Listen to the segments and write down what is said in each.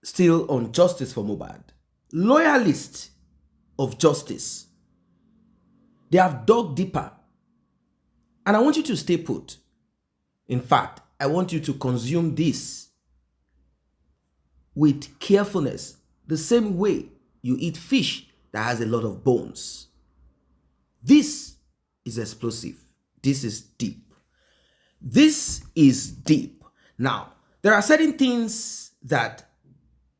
still on justice for Mobad. Loyalists of justice. They have dug deeper. And I want you to stay put. In fact, I want you to consume this with carefulness, the same way you eat fish that has a lot of bones. This is explosive. This is deep. This is deep. Now, there are certain things that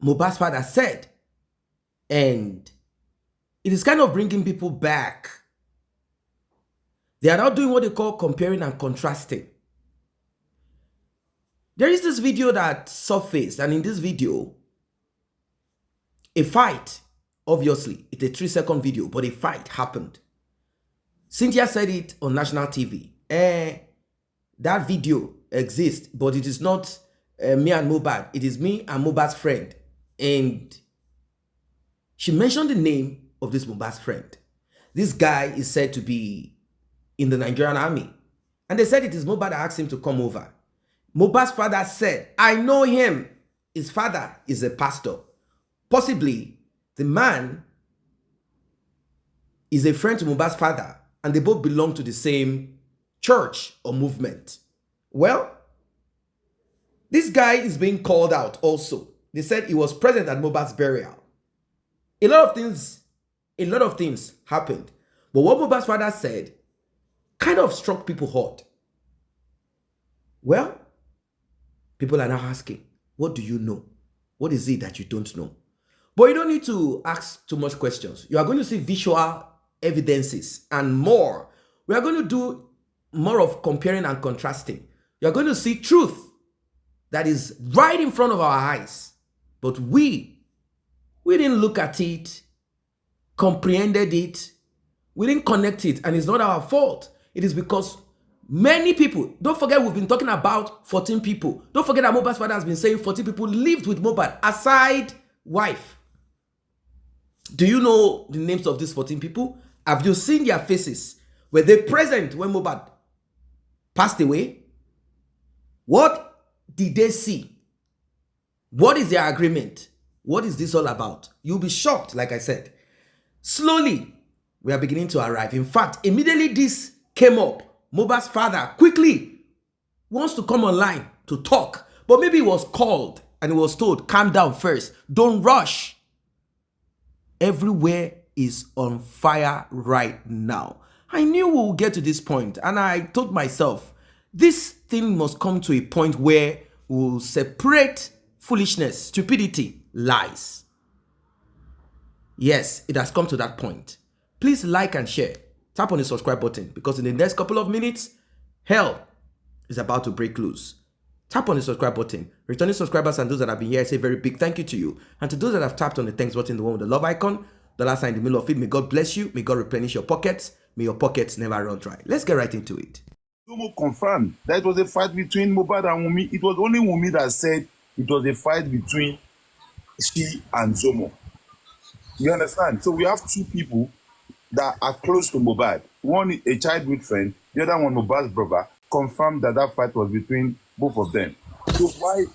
Mohbad's father said, and it is kind of bringing people back. They are now doing what they call comparing and contrasting. There is this video that surfaced, and in this video, a fight, obviously, it's a 3-second video, but a fight happened. Cynthia said it on national TV. That video exists, but it is not me and Mobad. It is me and Mobad's friend. And she mentioned the name of this Mobad's friend. This guy is said to be in the Nigerian army. And they said it is Mobad that asked him to come over. Mobad's father said, I know him. His father is a pastor. Possibly, the man is a friend to Mobad's father, and they both belong to the same church or movement. Well, this guy is being called out also. They said he was present at Mobad's burial. A lot of things happened. But what Mobad's father said kind of struck people hard. Well, people are now asking, what do you know? What is it that you don't know? But you don't need to ask too much questions. You are going to see visual evidences and more. We are going to do more of comparing and contrasting. You are going to see truth that is right in front of our eyes. But we didn't look at it, comprehended it, we didn't connect it, and it's not our fault. It is because many people, don't forget we've been talking about 14 people. Don't forget that Mobad's father has been saying 14 people lived with Mobad, aside wife. Do you know the names of these 14 people? Have you seen their faces? Were they present when Mobad passed away? What did they see? What is their agreement? What is this all about? You'll be shocked, like I said. Slowly, we are beginning to arrive. In fact, immediately this came up, Mobad's father quickly wants to come online to talk. But maybe he was called and he was told, calm down first. Don't rush. Everywhere is on fire right now. I knew we would get to this point, and I told myself, this thing must come to a point where we'll separate foolishness, stupidity, lies. Yes, it has come to that point. Please like and share. Tap on the subscribe button, because in the next couple of minutes, hell is about to break loose. Tap on the subscribe button. Returning subscribers and those that have been here, I say a very big thank you to you. And to those that have tapped on the thanks button, the one with the love icon, the last sign in the middle of it, may God bless you. May God replenish your pockets. May your pockets never run dry. Let's get right into it. Zomo confirmed that it was a fight between Mobad and Wunmi. It was only Wunmi that said it was a fight between she and Zomo. You understand? So we have two people that are close to Mobad. One, a childhood friend, the other one, Mobad's brother, confirmed that that fight was between both of them. So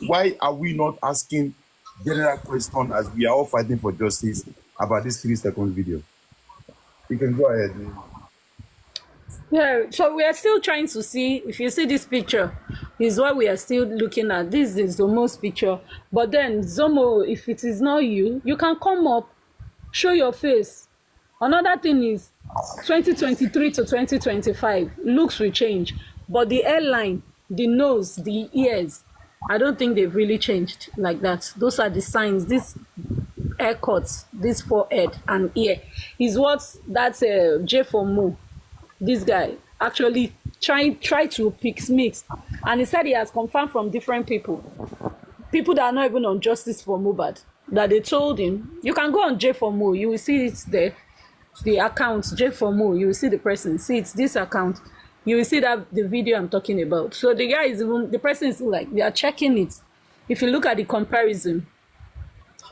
why are we not asking general question as we are all fighting for justice about this 3-second video? You can go ahead. Yeah, so we are still trying to see, if you see this picture, is what we are still looking at. This is Zomo's picture. But then, Zomo, if it is not you, you can come up, show your face. Another thing is, 2023 to 2025, looks will change. But the hairline, the nose, the ears, I don't think they've really changed like that. Those are the signs. This haircut, this forehead and ear is what that's J for Mo. This guy actually tried to pick mix, and he said he has confirmed from different people that are not even on justice for Mobad, that they told him, you can go on J for Mo, you will see it there, the account J for Mo, you will see the person, see it's this account, you will see that the video I'm talking about. So the guy is even, the person is like, they are checking it. If you look at the comparison,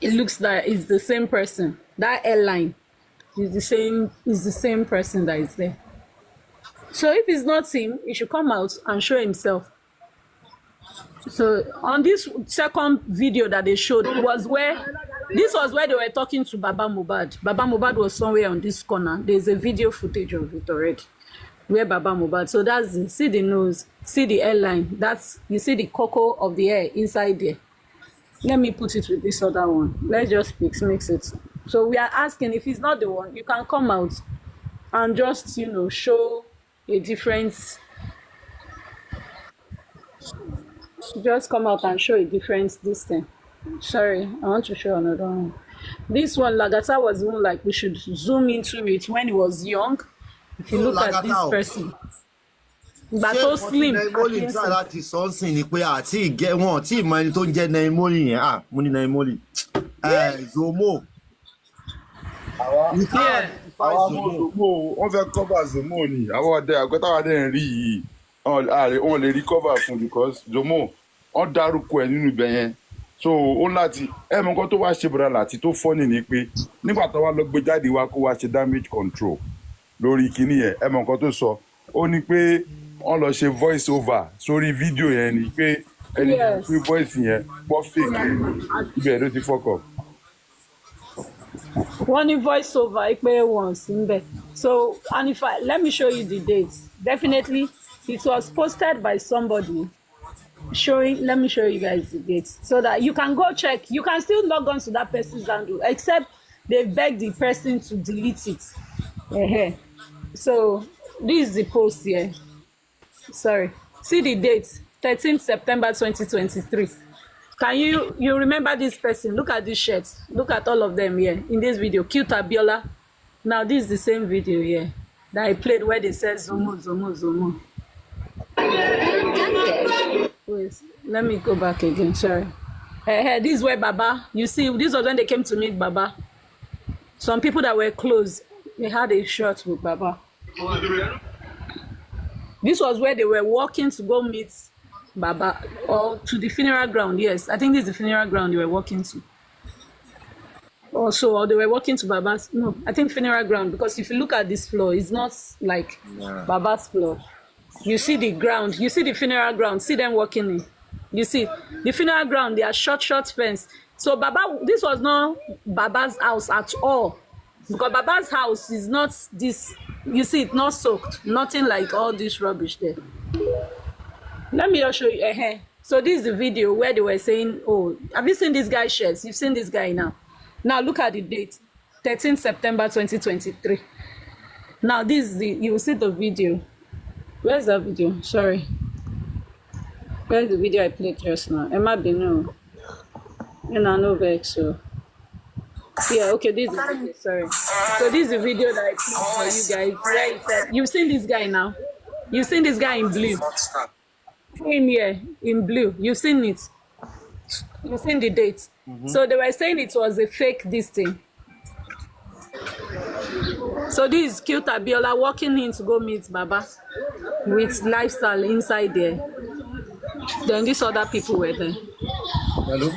it looks like it's the same person. That airline is the same person that is there. So if it's not him, he should come out and show himself. So on this second video that they showed was where this was where they were talking to Baba Mobad. Baba Mobad was somewhere on this corner. There's a video footage of it already. Where Baba Mobad. So that's the, see the nose, see the hairline. That's, you see the cocoa of the hair inside there. Let me put it with this other one. Let's just mix it. So we are asking, if it's not the one, you can come out and just, you know, show a difference. Just come out and show a difference this thing. Sorry, I want to show another one. This one, Lagata was even like, we should zoom into it when he was young. If you look at this person. But so slim. Láti sọ́nsìn ni pé àti ìgẹ́ wọn tí ìmọ̀ ẹni tó ń jẹ́ Naimoli yẹn mo ní Naimoli Zomo. Zomo wọ́n fẹ́ cover Zomo ni àwọn ọdẹ àgbẹ̀tàwà dẹ̀ ń rí yìí wọ́n lè rí cover fún because Zomo wọ́n dárúkọ ẹ̀ nínú ibẹ̀ yẹn so ó láti mọ nǹkan tó wá ṣe bọ̀dà láti tó fọ́nì ni pé nígbà tó wá lọ gbé jáde wá kó wá ṣe damage control lórí kinní yẹn mọ nǹkan tó sọ ó ní pé wọ́n lọ ṣe voice over sórí fídíò yẹn ni pé ẹni pé voice yẹn pọ́ fake ibẹ̀ ló ti fọ́kọ̀. Wọ́n ní voice over pé wọ́n sí ń bẹ̀. So and if let me show you the dates. Definitely it was posted by somebody showing, let me show you guys the dates so that you can go check. You can still log on to that person's handle except they beg the person to delete it. So this is the post here. Sorry, see the date, 13th September 2023. Can you remember this person? Look at this shirt, look at all of them here in this video. Cute Abiola. Now this is the same video here that I played where they said Zomo Zomo Zomo. Wait, let me go back again. Sorry. This is where Baba, you see, this was when they came to meet Baba. Some people that were close, they had a shot with Baba. This was where they were walking to go meet Baba, or to the funeral ground. Yes, I think this is the funeral ground they were walking to. Also, or they were walking to Baba's, no, I think funeral ground, because if you look at this floor, it's not like Baba's floor. You see the ground, you see the funeral ground, see them walking in. You see, the funeral ground, they are short fence. So Baba, this was not Baba's house at all. Because Baba's house is not this, you see, it's not soaked. Nothing like all this rubbish there. Let me just show you. So this is the video where they were saying, oh, have you seen this guy's shirts? You've seen this guy now. Now look at the date, 13 September 2023. Now this is the, you will see the video. Where's that video? Sorry. Where's the video I played just now? Emma Binu. And I know vex, so. Yeah, okay, this is the video, sorry. So this is the video that I played for you guys. Where he said, you've seen this guy now. You've seen this guy in blue. Him here in blue. You've seen it. You've seen the date. So they were saying it was a fake this thing. So this is cute Abiola walking in to go meet Baba with lifestyle inside there. Then these other people were there. Hello?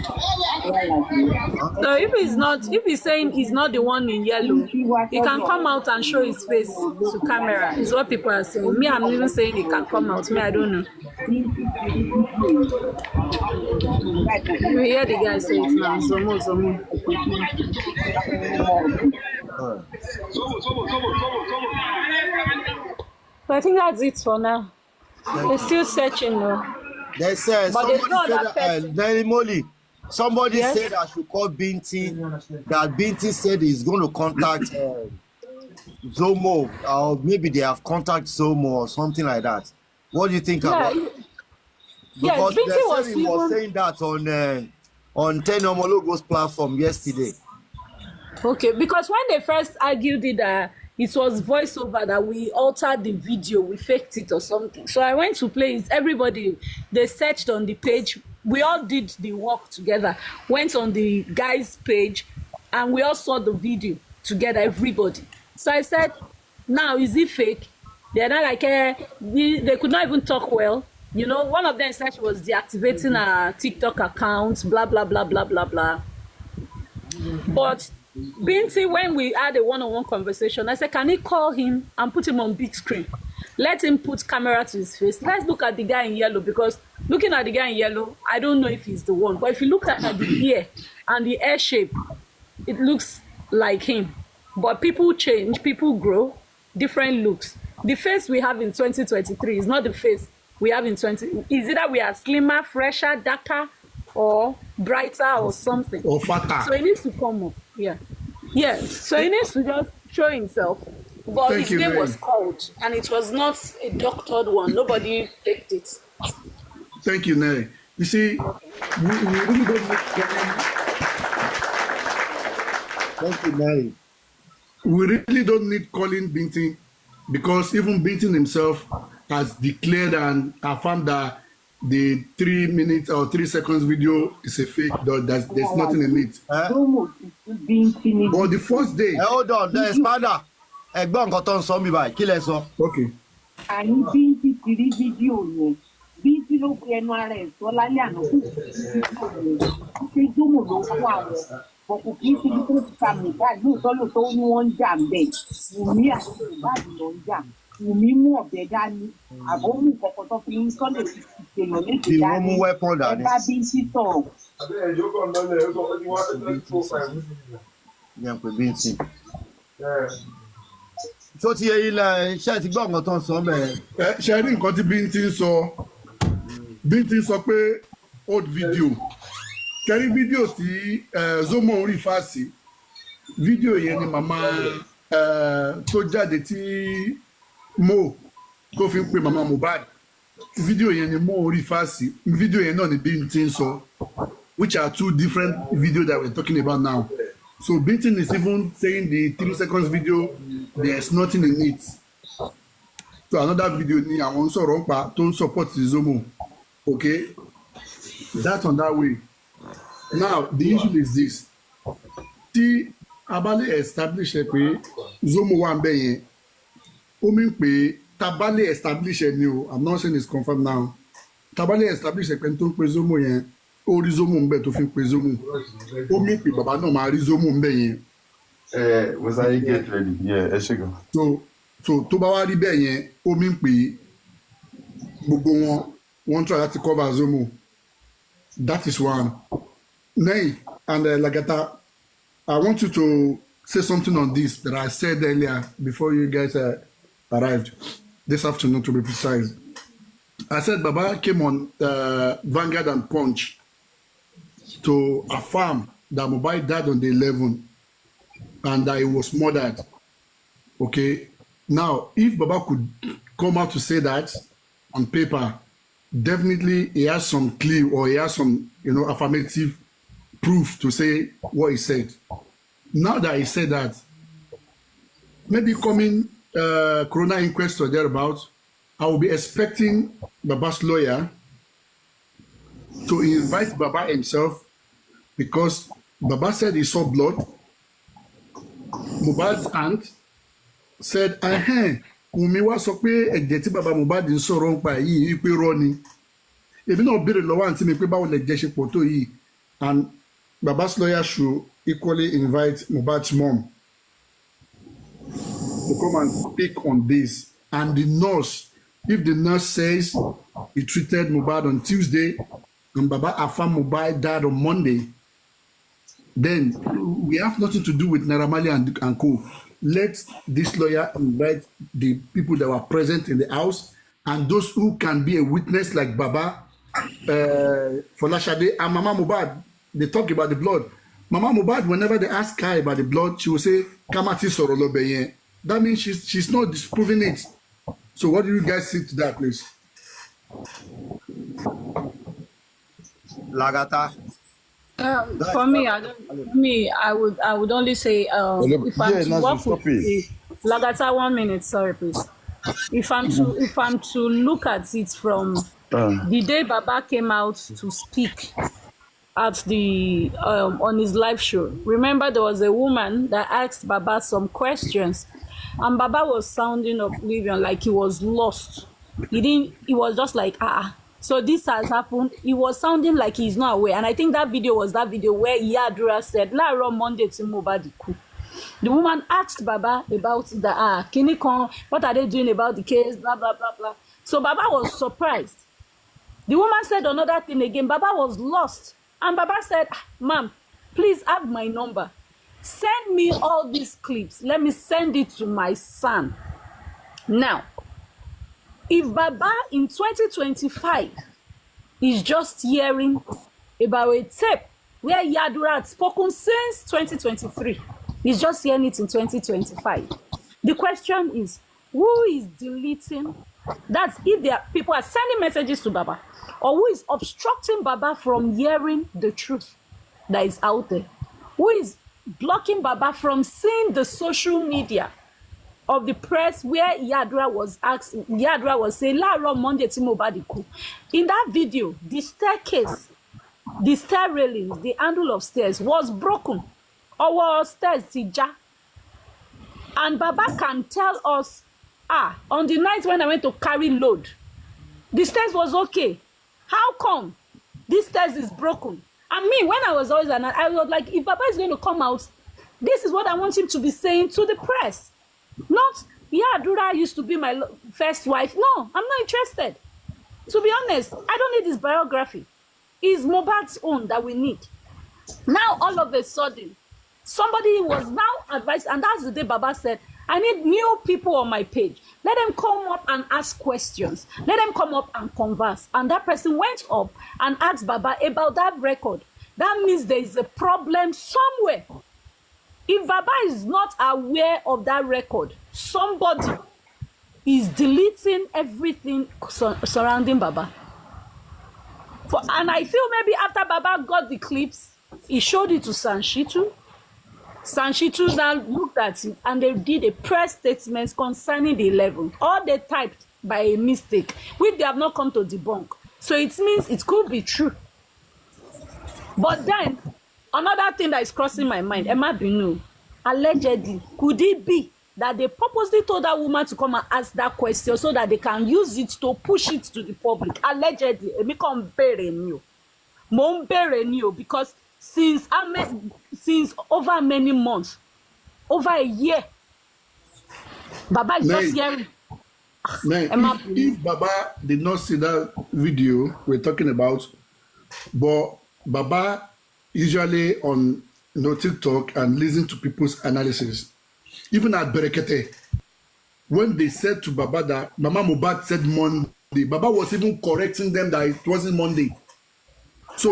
So if he's not, if he's saying he's not the one in yellow, he can come out and show his face to camera. Is what people are saying. Me, I'm even saying he can come out. Me, I don't know. We hear the guy say it now. Zomo, Zomo. But I think that's it for now. They're still searching though. They said But somebody Yes? said I should call Binti. That Binti said he's going to contact Zomo, or maybe they have contacted Zomo or something like that. What do you think about it? Because Binti he was saying that on Tenomologo's platform yesterday. Okay, because when they first argued it, it was voiceover that we altered the video, we faked it or something. So I went to play it. Everybody, they searched on the page. We all did the work together. Went on the guy's page, and we all saw the video together, everybody. So I said, now, is it fake? They're not like, they could not even talk well. You know, one of them said she was deactivating her TikTok account, blah, blah, blah, blah, blah, blah. But Binti, when we had a one-on-one conversation, I said, can he call him and put him on big screen? Let him put camera to his face. Let's look at the guy in yellow, because looking at the guy in yellow, I don't know if he's the one. But if you look at the ear and the hair shape, it looks like him. But people change, people grow, different looks. The face we have in 2023 is not the face we have in 20. Is it that we are slimmer, fresher, darker, or brighter, or something? Or fatter. So he needs to come up. Yeah. Yeah. So he needs to just show himself. But Thank his you, name was Mary. called, and it was not a doctored one. Nobody faked it. Thank you, Nelly. You see, we really don't need calling, Thank you, Mary. we really don't need calling Bintin, because even Bintin himself has declared and affirmed that the 3 minutes or 3 seconds video is a fake. There's nothing in it. But the first day, Hold on, there's Spada. Ẹ̀gbọ́n nǹkan tó ń sọ mi báyìí, kí lẹ sọ? okay. àní Bíntì ti rí fídíò yẹn Bíntì ló pe ẹnu ara ẹ̀ sọ lálẹ́ àná kó ṣe Zomo ló fún àwọn ọkọ̀ kì í ṣe bí tó ti ka Mohbad lóòótọ́ ó ní wọ́n ń jà ń bẹ̀ Wùmí àti Mohbad ló ń jà Wùmí mú ọ̀bẹ dání àbó mú kọ̀kọ́ tó fi ń sọ́lẹ̀ fi ṣèyàn léṣe Bí wọ́n dání mú weapon ẹ dání. bá Bíntì sọ̀rọ̀. Yẹn pè Bíntì. Tó ti yẹ ilẹ̀ iṣẹ́ ti gbọ́ nǹkan tó ń sọ bẹ́ẹ̀. Ṣe rí nǹkan tí Bintin sọ. Bintin sọ pé old video. Kẹ́rí fídíò tí Zomo ń rí fásì. Fídíò yẹn ni màmá tó jáde tí Mo tó fi ń pe màmá Mobad. Fídíò yẹn ni Mo rí fásì. Fídíò yẹn náà ni Bintin sọ. Which are two different videos that we're talking about now. So Bintin is even saying the 3 seconds video, there's nothing in it. So another video ni àwọn sọ̀rọ̀ ń pa tó ń support Zomo. Okay, that's on that way. Now the issue is this. Tí a bá lè establish ẹ pé Zomo wà ń bẹ̀ yẹn, ó mean pé tá bá lè establish ẹ ni o, I'm not saying it's confirmed now. Tá bá lè establish ẹ pé tó ń pe Zomo yẹn, ó rí Zomo ń bẹ̀ tó fi ń pe Zomo. Ó mean pé bàbá náà máa rí Zomo ń bẹ̀ yẹn. Was I get ready? Yeah, ẹ ṣe gan. So tó bá wá rí bẹ́ẹ̀ yẹn, ó mean pé gbogbo wọn try láti cover Zomo. That is one. Nay, and Lagata, I want you to say something on this that I said earlier before you guys arrived this afternoon, to be precise. I said Baba came on Vanguard and Punch to affirm that Mohbad died on the 11th and that he was murdered. Okay. Now, if Baba could come out to say that on paper, definitely he has some clue or he has some, affirmative proof to say what he said. Now that he said that, maybe coming Corona Inquest or thereabouts, I will be expecting Baba's lawyer to invite Baba himself, because Baba said he saw blood. Mohbad's aunt said, Wùmí wá sọ pé ẹ̀jẹ̀ tí baba Mohbad ń sọ̀rọ̀ ń pa yìí wípé rọ́ ni. Èmi náà béèrè lọ́wọ́ àǹtí mi pé báwo lẹ̀jẹ̀ ṣe pọ̀ tó yìí. And Baba's lawyer should equally invite Mohbad's mom to come and speak on this. And the nurse, if the nurse says he treated Mohbad on Tuesday and Baba affirmed Mohbad died on Monday, then we have nothing to do with Naira Marley and co. Let this lawyer invite the people that were present in the house and those who can be a witness, like Baba, Folashade, and Mama Mobad. They talk about the blood. Mama Mobad, whenever they ask her about the blood, she will say, Kamati Sorolobe. That means she's not disproving it. So what do you guys say to that, please? Lagata. For me, I would only say if I'm to work with Lagata, 1 minute, sorry please. If I'm to look at it from the day Baba came out to speak at the on his live show, remember there was a woman that asked Baba some questions, and Baba was sounding oblivion, like he was lost. He was just like So this has happened. He was sounding like he's not aware. And I think that video was that video where Iyadura said, Láàárọ̀ Monday tí Mohbad kú. The woman asked Baba about the Kinikon, what are they doing about the case, blah, blah, blah, blah. So Baba was surprised. The woman said another thing again. Baba was lost. And Baba said, ma'am, please have my number. Send me all these clips. Let me send it to my son. Now, if Baba in 2025 is just hearing about a tape where Yadura had spoken since 2023, he's just hearing it in 2025. The question is, who is deleting? That's if there are people are sending messages to Baba, or who is obstructing Baba from hearing the truth that is out there? Who is blocking Baba from seeing the social media of the press where Yadura was saying, "La Monday to Mobad." In that video, the staircase, the stair railings, the handle of stairs was broken. Our stairs, Tija. And Baba can tell us, on the night when I went to carry load, the stairs was okay. How come this stairs is broken? And me, when I was always, I was like, if Baba is going to come out, this is what I want him to be saying to the press. Not, Adura used to be my first wife. No, I'm not interested. To be honest, I don't need this biography. It's Mobad's own that we need. Now, all of a sudden, somebody was now advised, and that's the day Baba said, I need new people on my page. Let them come up and ask questions. Let them come up and converse. And that person went up and asked Baba about that record. That means there is a problem somewhere. If Baba is not aware of that record, somebody is deleting everything surrounding Baba. And I feel maybe after Baba got the clips, he showed it to Sanshitu. Sanshitu now looked at it and they did a press statement concerning the 11th. All they typed by a mistake, which they have not come to debunk. So it means it could be true. But then, another thing that is crossing my mind, Emma Binu, allegedly, could it be that they purposely told that woman to come and ask that question so that they can use it to push it to the public? Allegedly, because since over many months, over a year, Baba is just hearing. If Baba did not see that video we're talking about, but Baba usually on TikTok and listen to people's analysis. Even at Berekete, when they said to Baba that Mama Mobad said Monday, Baba was even correcting them that it wasn't Monday. So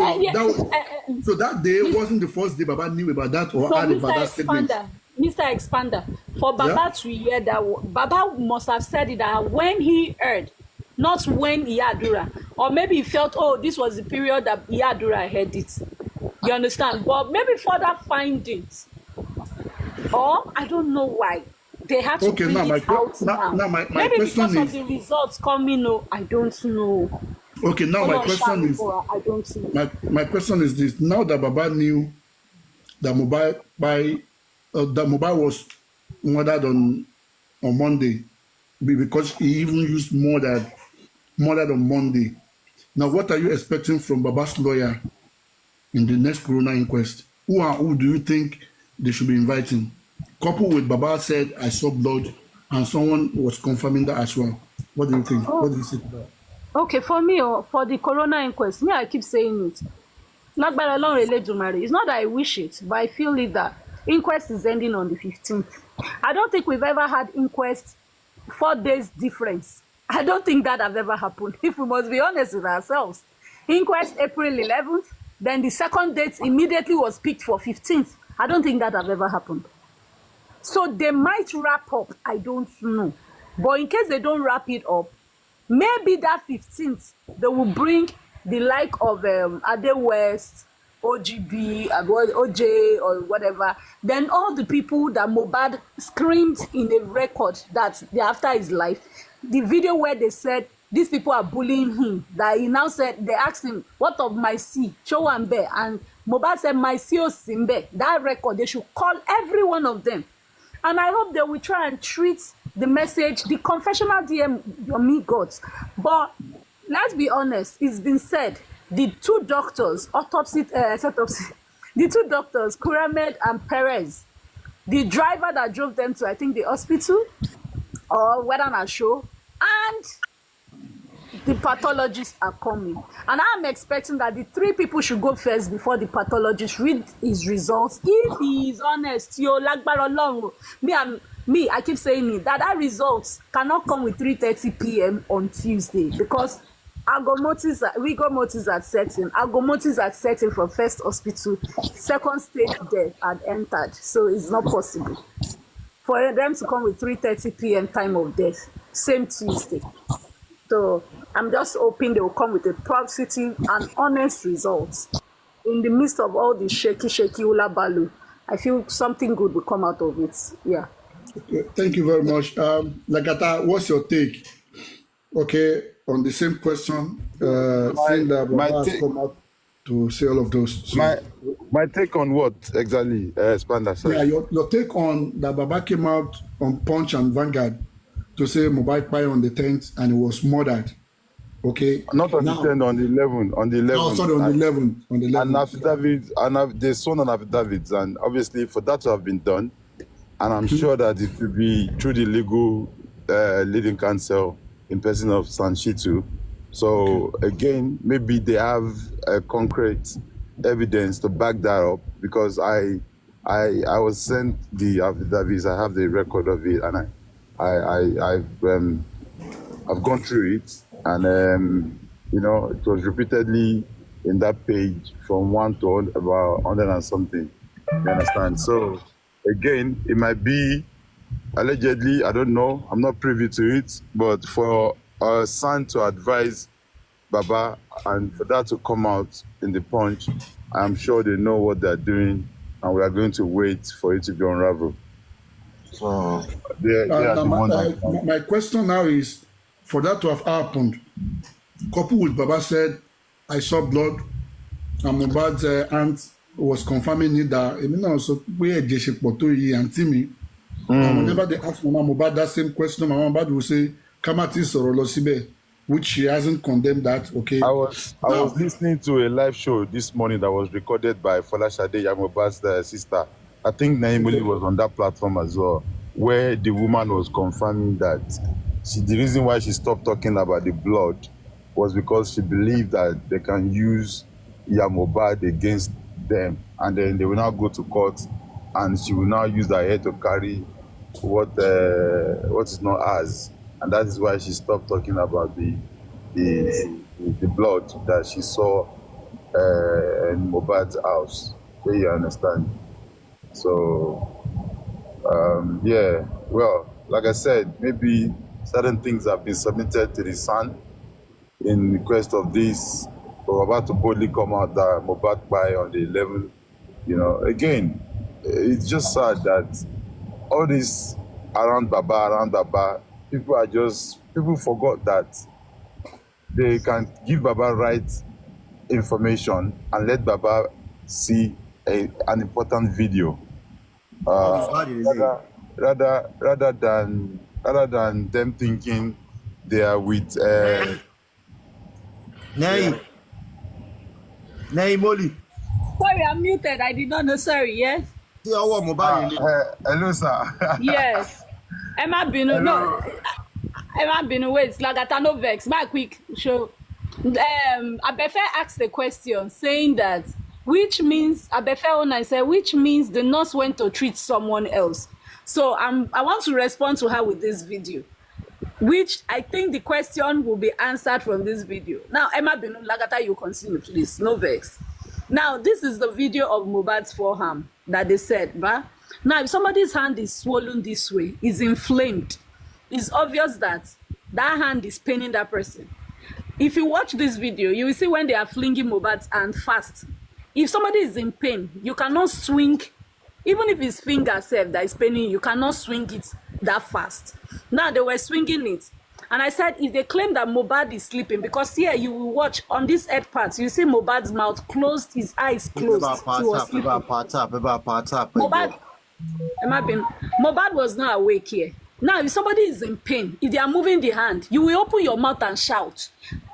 so that day wasn't the first day Baba knew about that or had about that statement. Mr. Expander, for Baba to hear that, Baba must have said it that when he heard, not when Iyadura, or maybe he felt, oh, this was the period that Iyadura heard it. You understand? But maybe further findings, or I don't know why they had to bring it out now. My maybe question because of the results coming. No, I don't know. Okay, now my question is, I don't know. My question is this: now that Baba knew that Mobad was murdered on Monday, because he even used murdered on Monday. Now, what are you expecting from Baba's lawyer in the next Corona inquest? Who do you think they should be inviting? Coupled with Baba said, I saw blood, and someone was confirming that as well. What do you think? What do you say to that? Okay, for me, for the Corona inquest, me, I keep saying it. Not by long to marry. It's not that I wish it, but I feel it that inquest is ending on the 15th. I don't think we've ever had inquest 4 days difference. I don't think that has ever happened, if we must be honest with ourselves. Inquest April 11th, then the second date immediately was picked for 15th. I don't think that has ever happened. So they might wrap up, I don't know. But in case they don't wrap it up, maybe that 15th, they will bring the like of Ade West, OGB, OJ, or whatever. Then all the people that Mobad screamed in a record that after his life, the video where they said these people are bullying him, that he now said, they asked him, what of my C, Chowambe, and Mobad said, my C.O. Simbe, that record, they should call every one of them. And I hope they will try and treat the message, the confessional DM Yomi got. But let's be honest, it's been said, the two doctors, the two doctors, Kuramed and Perez, the driver that drove them to, I think, the hospital, or whether on a show, and the pathologists are coming. And I'm expecting that the 3 people should go first before the pathologist read his results. If he is honest, yo, lagbara Ọlọ́run, I keep saying it, that results cannot come with 3:30 p.m. on Tuesday, because rigor mortis at setting. Agomotis at setting from first hospital, second stage death had entered. So it's not possible for them to come with 3:30 p.m. time of death, same Tuesday. So I'm just hoping they will come with a positive and honest results. In the midst of all the shaky hula balu, I feel something good will come out of it. Yeah. Okay, thank you very much. Lagata, what's your take? Okay, on the same question, seeing that Baba has come out to say all of those. So, my take on what exactly? Expand that. Yeah, your take on that Baba came out on Punch and Vanguard to say Mobad Pai on the 10th and it was murdered. Okay. Not on the 10th, on the 11th. On the 11th. No, sorry, on the 11th. On the 11th. And affidavits, and they sworn on affidavits, and obviously for that to have been done, and I'm sure that it will be through the legal leading counsel in person of Sanshitu. So again, maybe they have concrete evidence to back that up, because I was sent the affidavits. I have the record of it, and I've gone through it, and you know, it was repeatedly in that page from 1 to about 100 and something. You understand? So again, it might be allegedly, I don't know, I'm not privy to it, but for our son to advise Baba and for that to come out in the Punch, I'm sure they know what they're doing, and we are going to wait for it to be unraveled. So my question now is, for that to have happened, coupled with Baba said, I saw blood, and Mobad's aunt was confirming it that and whenever they ask Mama Mobad that same question, Mama Mobad will say, Kamati Sorolo Sibe, which she hasn't condemned that. Okay. I was listening to a live show this morning that was recorded by Folashade Yamobad's sister. I think Naimuli was on that platform as well, where the woman was confirming that the reason why she stopped talking about the blood was because she believed that they can use Yamobad against them, and then they will now go to court, and she will now use her head to carry what is not hers, and that is why she stopped talking about the blood that she saw in Mobad's house. Do you understand? So yeah, well, like I said, maybe certain things have been submitted to the Sun in request of this. We're about to boldly come out that Mobad by on the 11th. You know, again, it's just sad that all this around Baba, people forgot that they can give Baba right information and let Baba see an important video. Rather than them thinking they are with Nay Molly. Sorry, I'm muted. I did not know. Sorry, yes? Hello, sir. Yes. Emma Binu, no. Emma Binu, wait, Lagata, no vex. My quick show. Abefe asked the question saying that, which means, Abefe Ona said, which means the nurse went to treat someone else. So I want to respond to her with this video, which I think the question will be answered from this video. Now, Emma Binu, Lagata, you continue, please. No vex. Now, this is the video of Mobad's forearm that they said, bah? Now, if somebody's hand is swollen this way, is inflamed, it's obvious that that hand is paining that person. If you watch this video, you will see when they are flinging Mobad's hand fast. If somebody is in pain, you cannot swing, even if his finger self that is paining, you cannot swing it that fast. Now, they were swinging it. And I said, if they claim that Mobad is sleeping, because here you will watch on this head part, you see Mobad's mouth closed, his eyes closed. He was sleeping. Mobad was not awake here. Now, if somebody is in pain, if they are moving the hand, you will open your mouth and shout.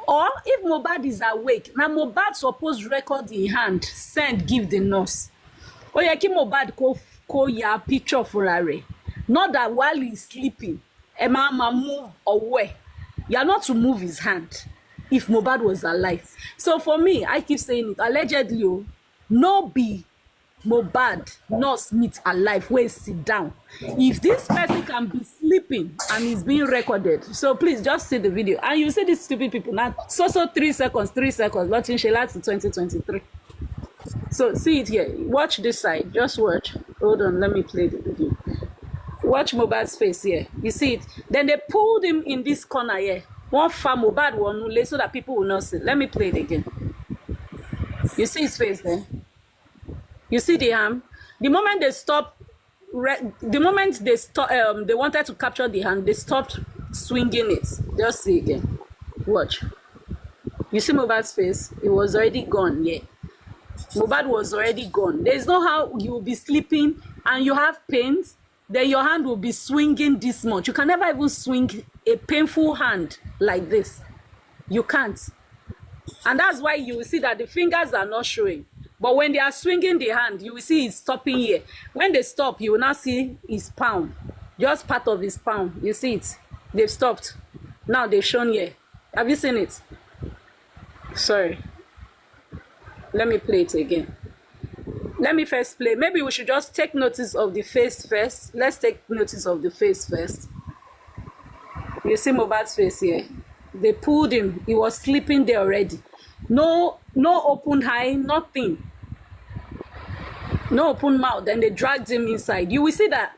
Or if Mobad is awake, now Mobad supposed record in hand, send, give the nurse. Or you keep Mobad kó ya picture fúnra rẹ̀. Not that while he's sleeping, Emma move away. You are not to move his hand if Mobad was alive. So for me, I keep saying it, allegedly, no be Mobad nurse meet alive, where sit down. If this person can be sleeping and is being recorded, so please just see the video. And you see these stupid people now, so 3 seconds, watching Sheila to 2023. So see it here. Watch this side. Just watch. Hold on, let me play the video. Watch Mobad's face here. You see it? Then they pulled him in this corner here. One farm Mobad one so that people will not see. Let me play it again. You see his face there? You see the hand? The moment they stop, the moment they stop, they wanted to capture the hand, they stopped swinging it. Just see again. Watch. You see Mobad's face? It was already gone. Yeah. Mobad was already gone. There's no how you will be sleeping and you have pains, then your hand will be swinging this much. You can never even swing a painful hand like this. You can't. And that's why you will see that the fingers are not showing. But when they are swinging the hand, you will see it's stopping here. When they stop, you will now see his palm. Just part of his palm. You see it? They've stopped. Now they've shown here. Have you seen it? Sorry. Let me play it again. Let me first play. Maybe we should just take notice of the face first. Let's take notice of the face first. You see Mobad's face here. They pulled him. He was sleeping there already. No open eye, nothing. No open mouth. Then they dragged him inside. You will see that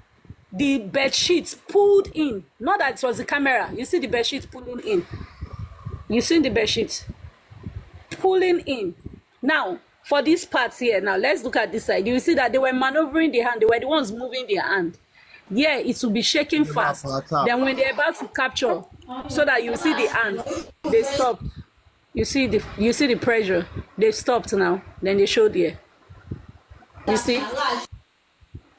the bed sheets pulled in. Not that it was the camera. You see the bed sheets pulling in. You see the bed sheets pulling in. Now, for these parts here, now let's look at this side. You will see that they were maneuvering the hand. They were the ones moving their hand. Yeah, it will be shaking fast. Then when they're about to capture, so that you see the hand, they stopped. You see the pressure. They've stopped now. Then they showed here. You see?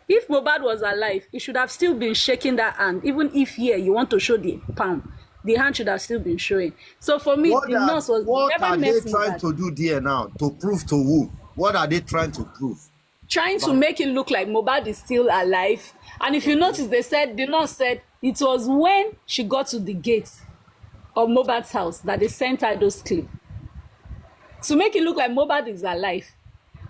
If Mobad was alive, he should have still been shaking that hand. Even if here you want to show the palm, the hand should have still been showing. So for me, the nurse was what never are met they trying Mobad. to do there now? To prove to who? What are they trying to prove? Trying to make it look like Mobad is still alive. And if you notice, the nurse said it was when she got to the gate of Mobad's house that they sent her those clips. To make it look like Mobad is alive.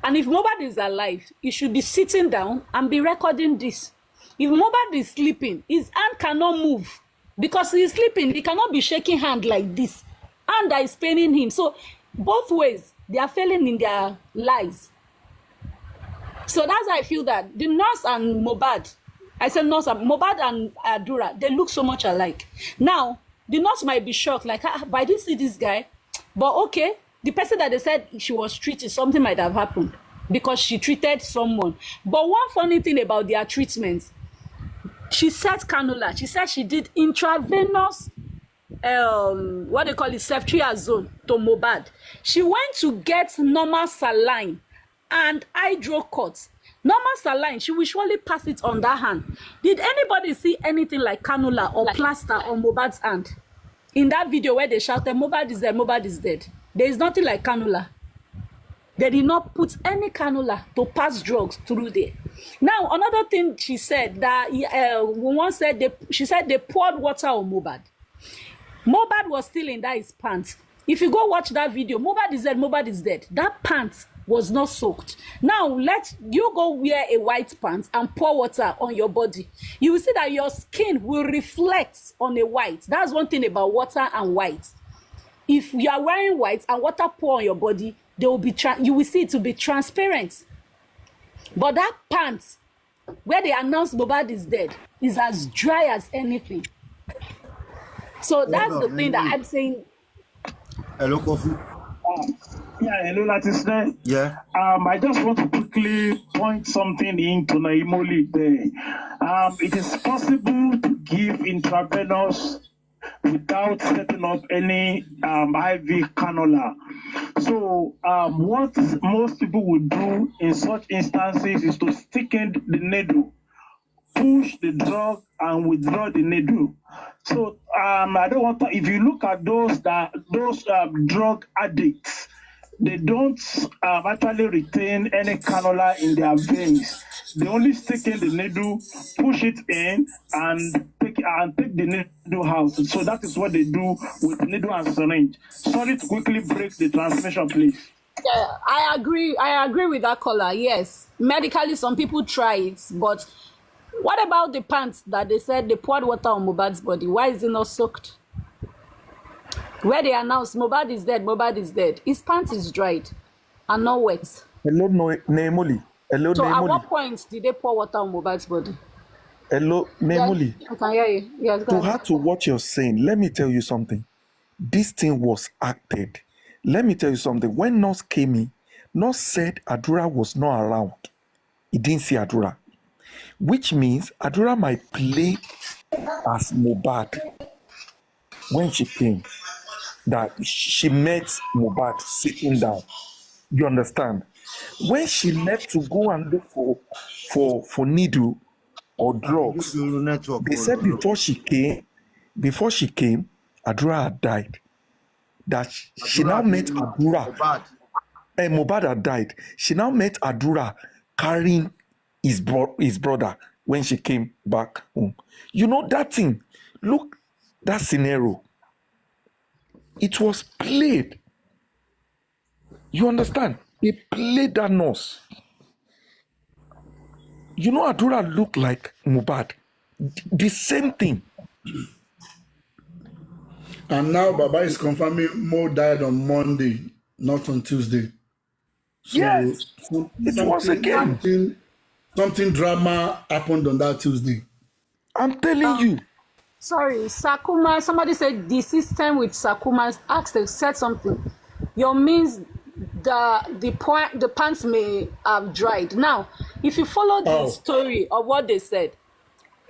And if Mobad is alive, he should be sitting down and be recording this. If Mobad is sleeping, his hand cannot move. Because he's sleeping, he cannot be shaking hand like this. And that is paining him. So both ways, they are failing in their lies. So that's why I feel that the nurse and Mobad, I said nurse, Mobad and Adura, they look so much alike. Now, the nurse might be shocked, like, but I didn't see this guy. But okay, the person that they said she was treated, something might have happened because she treated someone. But one funny thing about their treatments, she said cannula. She said she did intravenous, what they call it, ceftriaxone to Mobad. She went to get normal saline and hydrocot. Normal saline, she will surely pass it on that hand. Did anybody see anything like cannula or plaster on Mobad's hand? In that video where they shouted, Mobad is dead, Mobad is dead. There is nothing like cannula. They did not put any cannula to pass drugs through there. Now, another thing she said, that she said they poured water on Mobad. Mobad was still in that his pants. If you go watch that video, Mobad is dead, Mobad is dead. That pants was not soaked. Now, let you go wear a white pants and pour water on your body. You will see that your skin will reflect on a white. That's one thing about water and white. If you are wearing white and water pour on your body, they will be you will see it to be transparent. But that pants, where they announced Mobad is dead, is as dry as anything. So that's the thing that I'm saying. Hello, Kofi. Yeah, hello, Latisne. Yeah. I just want to quickly point something into Naimoli there. It is possible to give intravenous without setting up any IV cannula. So what most people would do in such instances is to stick in the needle, push the drug and withdraw the needle. So I don't want to, if you look at those drug addicts, they don't actually retain any cannula in their veins. They only stick in the needle, push it in, and take the needle out. So that is what they do with the needle and syringe. Sorry to quickly break the transmission, please. Yeah, I agree with that caller. Yes, medically, some people try it, but what about the pants that they said they poured water on Mobad's body? Why is it not soaked? Where they announced Mobad is dead, Mobad is dead. His pants is dried and not wet. Hello, Nemoli. Hello, So at Nemoli. what point did they pour water on Mobad's body? Hello, Nemoli. Yeah, I can hear you. Yes, go To ahead. her to what you're saying, let me tell you something. This thing was acted. Let me tell you something. When Nurse came in, Nurse said Adura was not around. He didn't see Adura. Which means Adura might play as Mobad when she came. That she met Mobad sitting down. You understand? When she left to go and look for needle or drugs, they said before she came, Adura had died. That she now met Adura. And Mobad had died. She now met Adura carrying his brother when she came back home. You know that thing. Look, that scenario. It was played. You understand? They played that nurse. You know, Adura looked like Mobad. The same thing. And now Baba is confirming Mo died on Monday, not on Tuesday. So Yes, it was again. Something drama happened on that Tuesday. I'm telling you. Sorry, Sakuma. Somebody said the system with Sakuma said something. Your means the pants may have dried. Now, if you follow the story of what they said,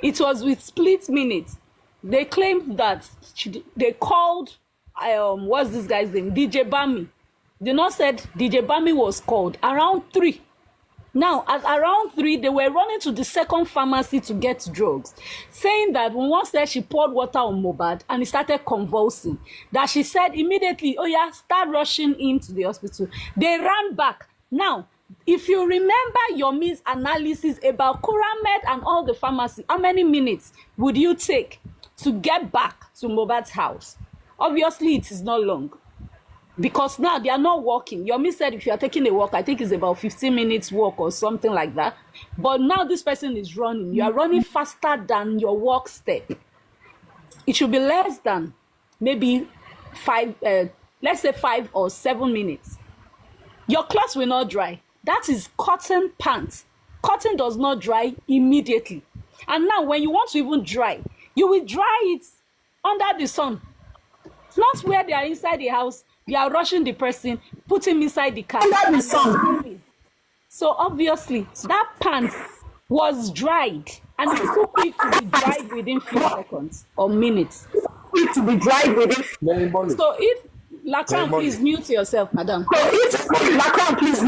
it was with split minutes. They claimed that they called what's this guy's name? DJ Bami. They not said DJ Bami was called around 3. Now, at around 3, they were running to the second pharmacy to get drugs, saying that when one said she poured water on Mobad and he started convulsing, that she said immediately, oh yeah, start rushing into the hospital. They ran back. Now, if you remember your Yomi's analysis about Kuramed and all the pharmacy, how many minutes would you take to get back to Mobad's house? Obviously, it is not long. Because now they are not walking. Yomi said if you are taking a walk, I think it's about 15 minutes walk or something like that. But now this person is running. You are running faster than your walk step. It should be less than maybe 5, let's say 5 or 7 minutes. Your clothes will not dry. That is cotton pants. Cotton does not dry immediately. And now when you want to even dry, you will dry it under the sun. Not where they are inside the house. You are rushing the person, put him inside the car. Under the sun. So obviously, that pants was dried, and it's so quick to be dried within few seconds or minutes. Quick to be dried within. So if Lacan, please mute yourself, madam. So if Lacan, please.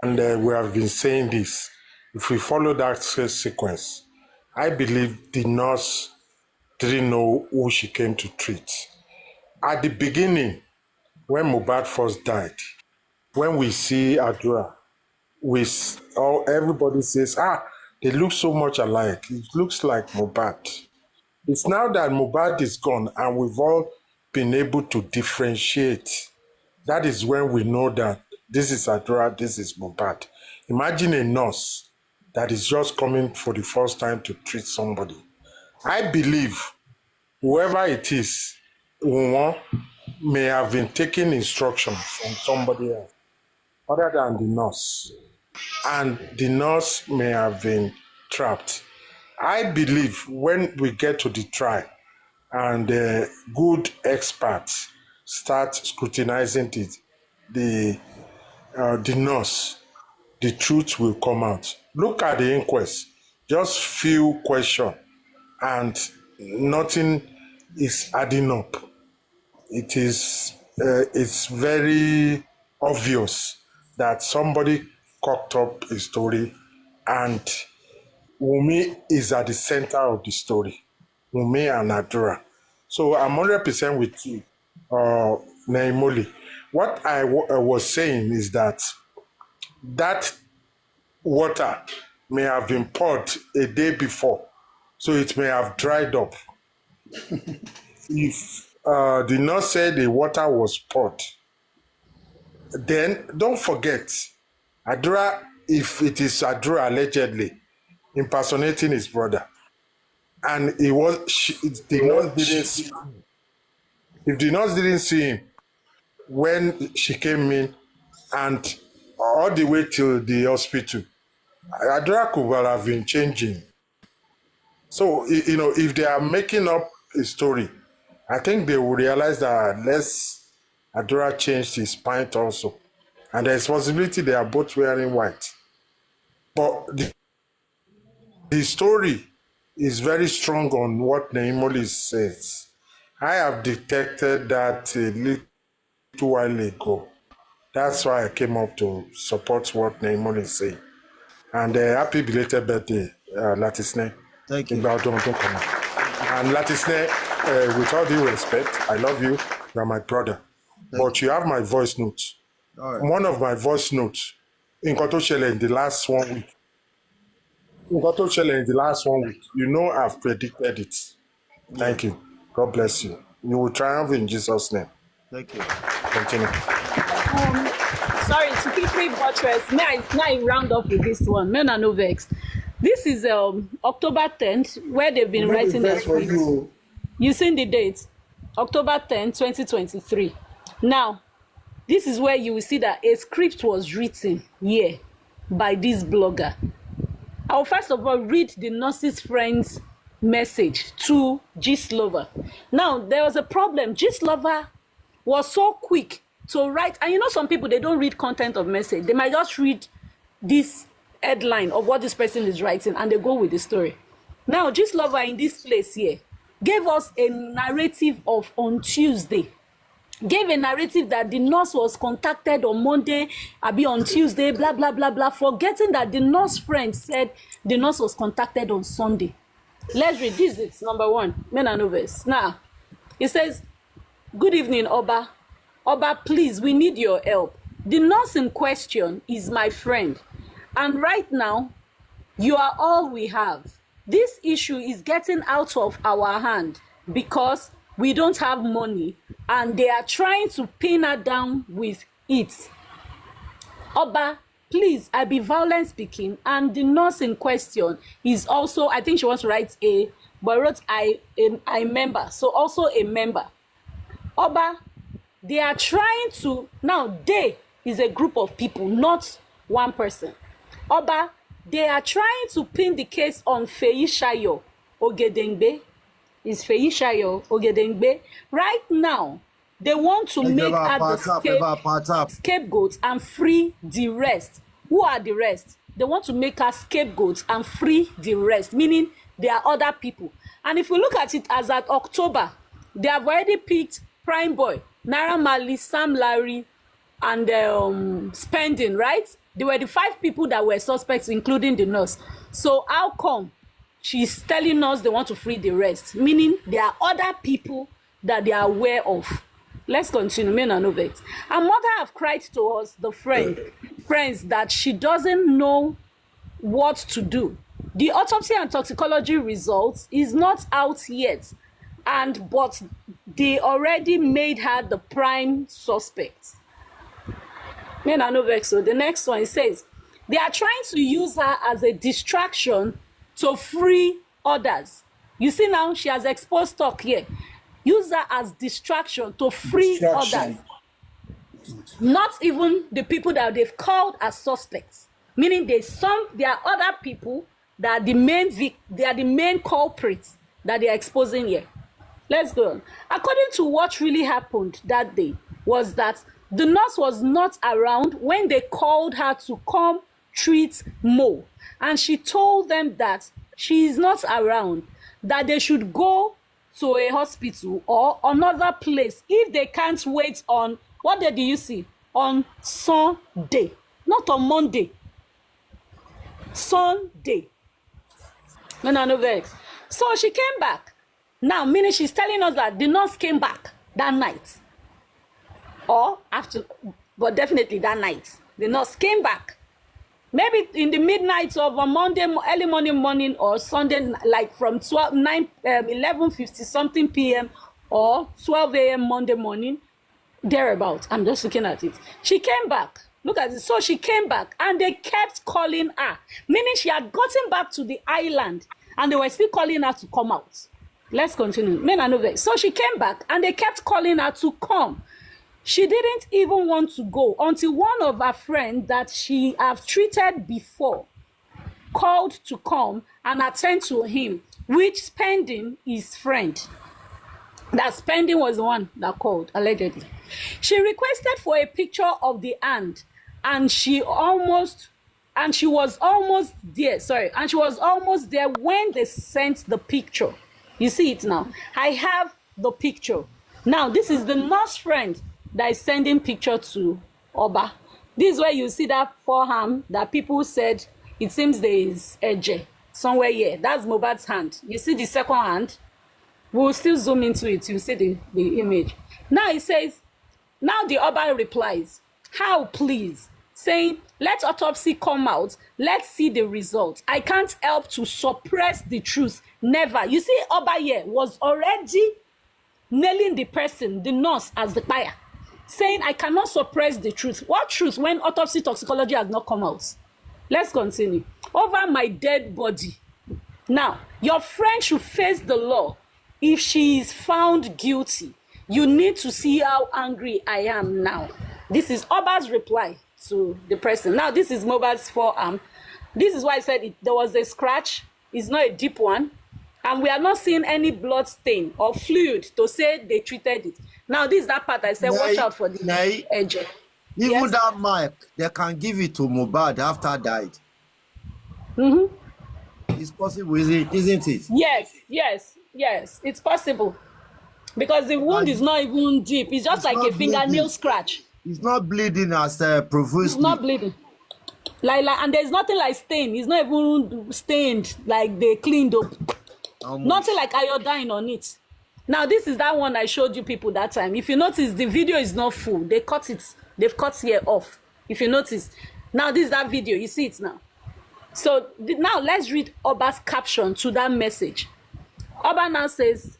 And we have been saying this. If we follow that sequence, I believe the nurse didn't know who she came to treat. At the beginning, when Mobad first died, when we see Adura, everybody says, they look so much alike. It looks like Mobad. It's now that Mobad is gone and we've all been able to differentiate. That is when we know that this is Adura, this is Mobad. Imagine a nurse that is just coming for the first time to treat somebody. I believe whoever it is, may have been taking instructions from somebody else other than the nurse, and the nurse may have been trapped. I believe when we get to the trial and good experts start scrutinizing the nurse, the truth will come out. Look at the inquest, just few questions and nothing is adding up. It's very obvious that somebody cocked up a story and Wunmi is at the center of the story. Wunmi and Adura. So I'm 100% with you, Naimoli. What I was saying is that water may have been poured a day before, so it may have dried up. If the nurse said the water was poured, then don't forget, Adura, if it is Adura allegedly impersonating his brother, and the nurse didn't, if the nurse didn't see him when she came in and all the way till the hospital, Adura could well have been changing. So, if they are making up a story, I think they will realize that unless Adura changed his pint also. And there's possibility they are both wearing white. But the story is very strong on what Neimoli says. I have detected that a little while ago. That's why I came up to support what Neimoli is saying. And happy belated birthday, Latisne. Thank you. And Latisne, with all due respect, I love you. You are my brother. But you have my voice notes. All right. One of my voice notes in Kotochele in the last 1 week. I've predicted it. Thank you. God bless you. You will triumph in Jesus' name. Thank you. Continue. Sorry, to quickly buttress, may I round up with this one? Men are no vex. This is October 10th, where they've been writing the script. You seen the date? October 10th, 2023. Now, this is where you will see that a script was written here by this blogger. I'll first of all read the nurse's friend's message to Gistlover. Now, there was a problem. Gistlover was so quick to write, and some people, they don't read content of message. They might just read this headline of what this person is writing and they go with the story. Now, Gistlover in this place here gave us a narrative of on Tuesday. Gave a narrative that the nurse was contacted on Monday, on Tuesday, blah, blah, blah, blah, forgetting that the nurse friend said the nurse was contacted on Sunday. Let's read this. It's number 1, men and novels. Now, it says, good evening, Oba. Oba, please, we need your help. The nurse in question is my friend. And right now, you are all we have. This issue is getting out of our hand because we don't have money and they are trying to pin her down with it. Oba, please, I be violent speaking, and the nurse in question is also, I think she wants to write a, but wrote I member, so also a member. Oba, they are trying to, now they is a group of people, not one person. Oba, they are trying to pin the case on Feishayo Ogedengbe. Is Feishayo Ogedengbe. Right now, they want to make her the scapegoat and free the rest. Who are the rest? They want to make her scapegoat and free the rest, meaning there are other people. And if we look at it as at October, they have already picked Prime Boy, Naira Marley, Sam Larry, and Spending, right? They were the 5 people that were suspects, including the nurse. So how come she's telling us they want to free the rest? Meaning there are other people that they are aware of. Let's continue. Men are no vex. Her mother have cried to us, the friends, that she doesn't know what to do. The autopsy and toxicology results is not out yet, but they already made her the prime suspect. Men are no vex. So the next one, it says they are trying to use her as a distraction to free others. You see now, she has exposed talk here. Use her as distraction to free others. Not even the people that they've called as suspects. Meaning there are other people that are the main culprits that they are exposing here. Let's go on. According to what really happened that day, was that the nurse was not around when they called her to come treat Mo. And she told them that she is not around, that they should go to a hospital or another place if they can't wait on, what day do you see? On Sunday, not on Monday. Sunday. No vex. So she came back. Now, meaning she's telling us that the nurse came back that night. or after, but definitely that night. The nurse came back. Maybe in the midnight of a Monday, early morning or Sunday, like from 11:50 something p.m. or 12 a.m. Monday morning, thereabout. I'm just looking at it. She came back. Look at it. So she came back and they kept calling her, meaning she had gotten back to the island and they were still calling her to come out. Let's continue. Men are over. So she came back and they kept calling her to come. She didn't even want to go until one of her friends that she have treated before called to come and attend to him, which Spending his friend. That Spending was the one that called, allegedly. She requested for a picture of the hand, and she was almost there when they sent the picture. You see it now. I have the picture. Now, this is the nurse friend that is sending picture to Oba. This is where you see that forearm that people said it seems there is edge somewhere here. That's Mobad's hand. You see the second hand? We'll still zoom into it. You see the image. Now it says, now the Oba replies, how please? Saying, let autopsy come out. Let's see the result. I can't help to suppress the truth. Never. You see, Oba here was already nailing the person, the nurse, as the buyer. Saying, I cannot suppress the truth. What truth when autopsy toxicology has not come out? Let's continue. Over my dead body. Now, your friend should face the law. If she is found guilty, you need to see how angry I am now. This is Oba's reply to the person. Now, this is Mobad's forearm. This is why I said there was a scratch. It's not a deep one. And we are not seeing any blood stain or fluid to say they treated it. Now, this is that part I said, watch out for the edge. Even that mark, they can give it to Mobad after died. Mm-hmm. It's possible, isn't it? Yes, it's possible. Because the wound is not even deep. It's just like a fingernail scratch. It's not bleeding as profusely. It's not bleeding. Like, and there's nothing like stain. It's not even stained like they cleaned up. Nothing like iodine on it. Now, this is that one I showed you people that time. If you notice, the video is not full. They cut it. They've cut here off. If you notice. Now, this is that video. You see it now. So, now let's read Oba's caption to that message. Oba now says,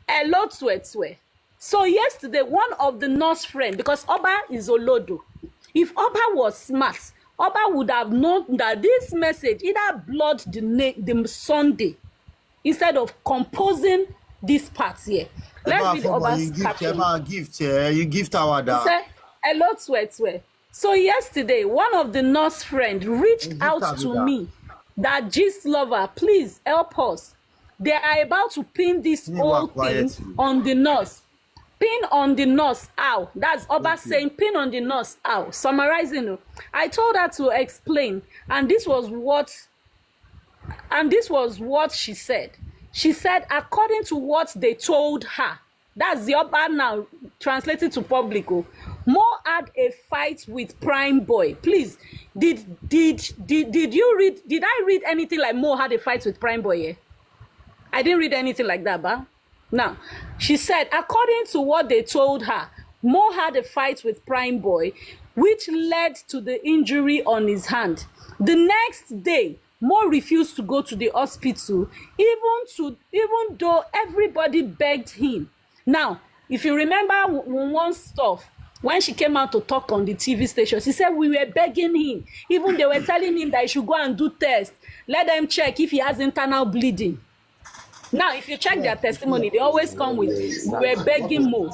hello, Twetwe. So, yesterday, one of the nurse friends, because Oba is Olodo. If Oba was smart, Oba would have known that this message either blurred the Sunday instead of composing this part here. Let's read Oba's caption. You gift our dad. Say, hello, Twetwe. So yesterday, one of the nurse friends reached out to me that Gistlover, please help us. They are about to pin this whole thing on the nurse. Pin on the nurse, how? That's Oba saying pin on the nurse, how? Summarizing, I told her to explain, and this was what she said. She said, according to what they told her, that's the Oba now translated to public. Mo had a fight with Prime Boy. Please, did you read? Did I read anything like Mo had a fight with Prime Boy? Yeah? I didn't read anything like that, but now she said, according to what they told her, Mo had a fight with Prime Boy, which led to the injury on his hand. The next day, Mo refused to go to the hospital, even though everybody begged him. Now, if you remember one stuff, when she came out to talk on the TV station, she said we were begging him. Even they were telling him that he should go and do tests. Let them check if he has internal bleeding. Now, if you check their testimony, they always come with, we were begging Mo.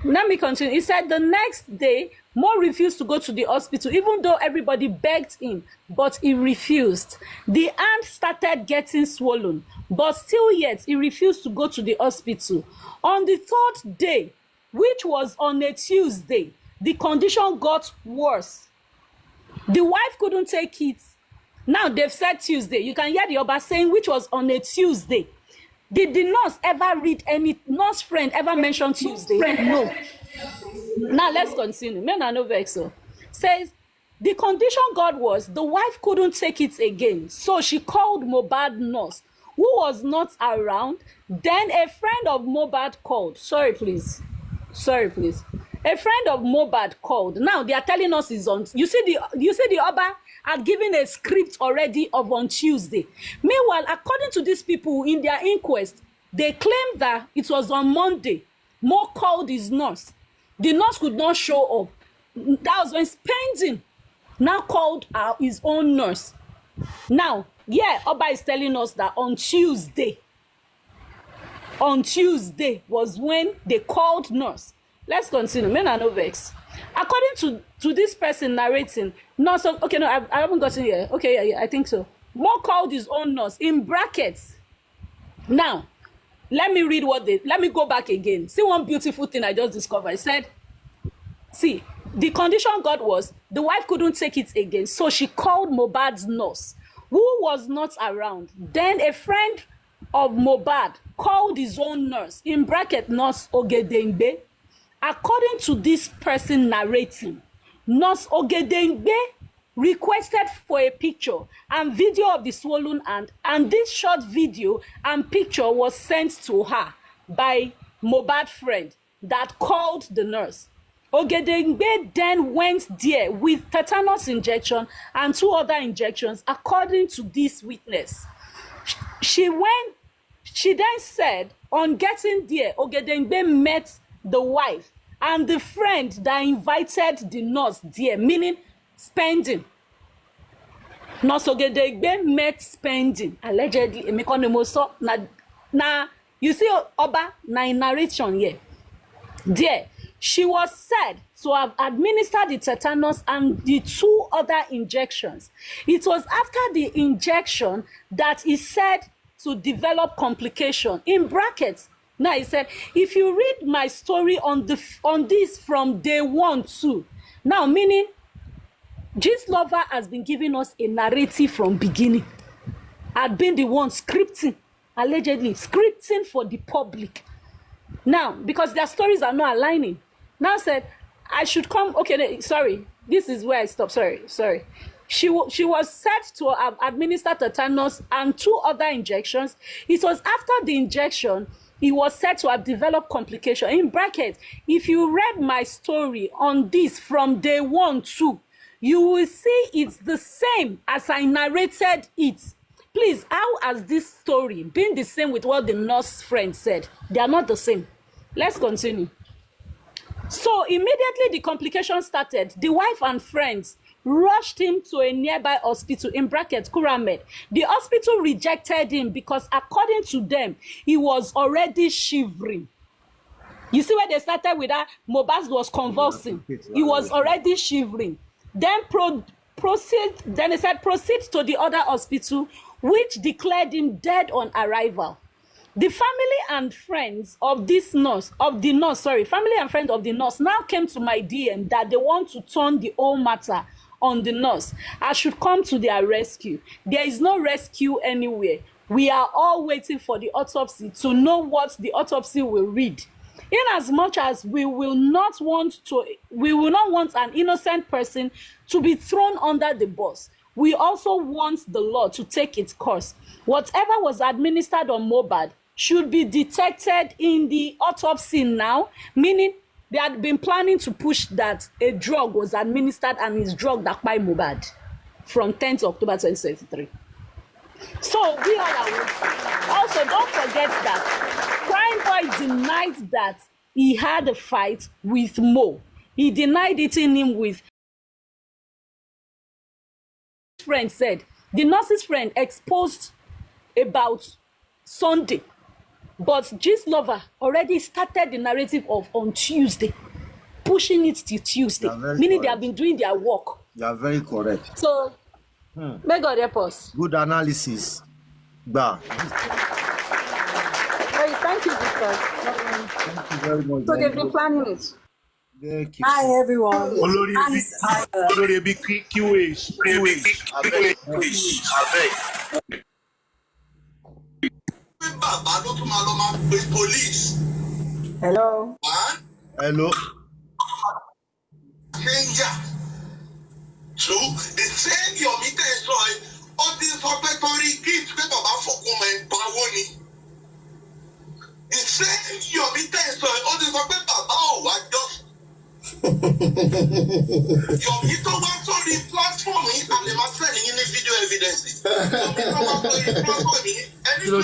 Let me continue. He said the next day, Mo refused to go to the hospital, even though everybody begged him, but he refused. The hand started getting swollen, but still yet, he refused to go to the hospital. On the third day, which was on a Tuesday, the condition got worse. The wife couldn't take it. Now, they've said Tuesday. You can hear the Oba saying, which was on a Tuesday. Did the nurse ever read any, nurse friend ever mention Tuesday? No. Now, let's continue. Men are no vexo. Says, the condition got worse. The wife couldn't take it again. So she called Mobad nurse, who was not around. Then a friend of Mobad called. Sorry, please. A friend of Mobad called. Now they are telling us is on. You see the Oba had given a script already of on Tuesday. Meanwhile, according to these people in their inquest, they claimed that it was on Monday. Mo called his nurse. The nurse could not show up. That was when Spending now called his own nurse. Now, yeah, Oba is telling us that on Tuesday was when they called nurse. Let's continue. Men are no vex. According to this person narrating, nurse. Okay, no, I haven't gotten here. Okay, yeah, I think so. Mo called his own nurse in brackets. Now, let me go back again. See one beautiful thing I just discovered. I said, see, the condition got was the wife couldn't take it again, so she called Mobad's nurse, who was not around. Then a friend of Mobad called his own nurse, in bracket nurse Ogedengbe. According to this person narrating, nurse Ogedengbe requested for a picture and video of the swollen hand, and this short video and picture was sent to her by Mobad friend that called the nurse. Ogedengbe then went there with tetanus injection and 2 other injections, according to this witness. She then said, on getting there, Ogedengbe met the wife and the friend that invited the nurse there, meaning Spending. Nurse Ogedengbe met Spending, allegedly. Now, you see, Oba, na in narration here. There, she was said to have administered the tetanus and the 2 other injections. It was after the injection that he said to develop complication. In brackets, now he said, if you read my story on this from day 1 too. Now, meaning, Gistlover has been giving us a narrative from beginning. Had been the one scripting, allegedly scripting for the public. Now, because their stories are not aligning. Now said, I should come. Okay, sorry. This is where I stop. Sorry. She was said to have administered tetanus and 2 other injections. It was after the injection he was said to have developed complication. In brackets, if you read my story on this from day 1 too, you will see it's the same as I narrated it. Please, how has this story been the same with what the nurse friend said? They are not the same. Let's continue. So immediately the complication started, the wife and friends rushed him to a nearby hospital, in brackets, Kuramed. The hospital rejected him because, according to them, he was already shivering. You see where they started with that? Mobad was convulsing. He was already shivering. Then they said proceed to the other hospital, which declared him dead on arrival. The family and friends of family and friends of the nurse now came to my DM that they want to turn the whole matter on the nurse. I should come to their rescue. There is no rescue anywhere. We are all waiting for the autopsy to know what the autopsy will read. In as much as we will not want an innocent person to be thrown under the bus, we also want the law to take its course. Whatever was administered on Mobad should be detected in the autopsy now, meaning they had been planning to push that a drug was administered and is drug that by Mobad from 10th October 2023. So we all are waiting. Also, don't forget that Prime Boy denied that he had a fight with Mo. He denied hitting him with. Friend said the nurse's friend exposed about Sunday, but Gistlover already started the narrative of on Tuesday, pushing it to Tuesday, meaning they have been doing their work. You are very correct. So, may God help us. Good analysis. Bah. Hey, thank you, Victor. Thank you very much. So they've been planning it. Thank you. Hi everyone. Olórí bí QH. Hello. Hello. Two, the same your meter is ó ti sọ pé torí gift pé bàbá fòkun mọ̀ ẹ́ pawó ni. The same Yomi tẹ̀sán ó ti sọ pé bàbá ò wá jọ́. Yomi tó wá sórí platform yìí àlè máa sẹ́ni yín ní video evidence. Yomi tó wá sórí platform yìí ẹni dúró ẹ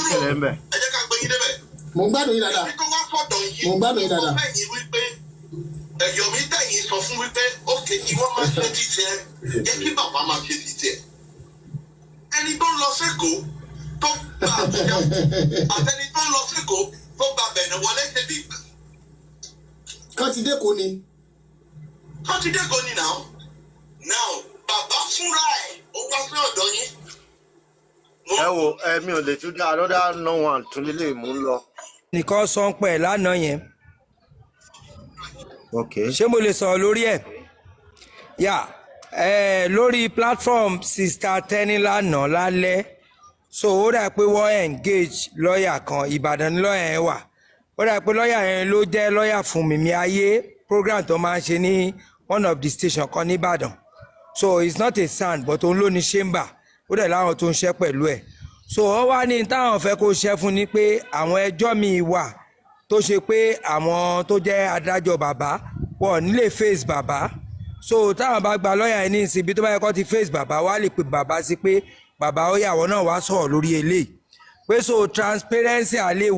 jẹ́ ká gbé yín débẹ̀. Mo ń gbádùn yín dáadáa. Yomi tó wá sọ̀dọ̀ yìí Mo ń gbádùn yín dáadáa. ó fẹ̀yìn wípé Yomi tẹ̀yìn sọ fún wípé ókè kí wọ́n máa ṣe ti tiẹ̀ jẹ́ kí bàbá máa ṣe ti tiẹ̀. Ẹni tó ń lọ sẹ́kọ̀ọ́ tó gba Àbújá àtẹni tó ń lọ sẹ́kọ̀ọ́ tó gba bẹ̀rẹ̀ wọlé ṣe bí. Kán ti dé kò ní. Kán ti dé kò ní now. Now bàbá fúnra ẹ̀ ó wá sí ọ̀dọ̀ yín. Ẹ wo mi ò lè tún dá another no one tún lè mú lọ. Nìkan sọ ń pẹ̀ lánàá yẹn. Okay. Ṣé mo lè sọ̀rọ̀ lórí ẹ̀? Lórí platform Sister Tenny lánàá lálẹ́. So ó dà pé wọ́n engage lọ́ọ̀yà kan, Ìbàdàn ní lọ́ọ̀yà yẹn wà. Ó dà pé lọ́ọ̀yà yẹn ló jẹ́ lọ́ọ̀yà fún Mimi Ayé program tó máa ń ṣe ní one of the station kan ní Ìbàdàn. So it's not a sound but òun ló ní chamber. Ó dẹ̀ láwọn tó ń ṣe pẹ̀lú ẹ̀. So ó wá ní táwọn fẹ́ kó ṣe fún ni pé àwọn ẹjọ́ mi wà tó ṣe pé àwọn tó jẹ́ adájọ́ bàbá wọ́n nílé face bàbá. So táwọn bá gba lọ́ọ̀yà yẹn ní ìsìn bí tó bá yẹ kó ti face bàbá wá lè pe bàbá sí pé bàbá ó yàwó náà wá sọ̀rọ̀ lórí eléyìí pé so transparency àlè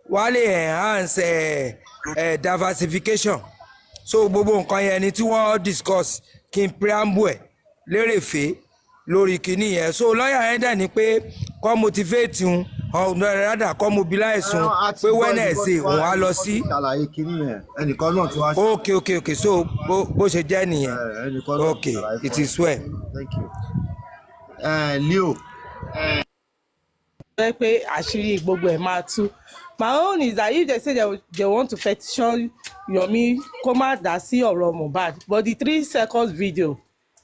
wà lè enhance diversification. So gbogbo nǹkan yẹn ni tí wọ́n discuss kí n preamble ẹ̀ lérèfé lórí kìíní yẹn. So lọ́ọ̀yà yẹn dẹ̀ ni pé kọ́ motivate un rádà kọ́ mobilize un pé Wednesday òun á lọ sí. Ẹnìkan náà tí wàá ṣe. Okay so bó ṣe jẹ́ nìyẹn. Okay it is well. Thank you. Leo. Pé àṣírí gbogbo ẹ̀ máa tú. My own is that if they say they want to petition Yomi kó má dá sí ọ̀rọ̀ Mohbad, but the 3 seconds video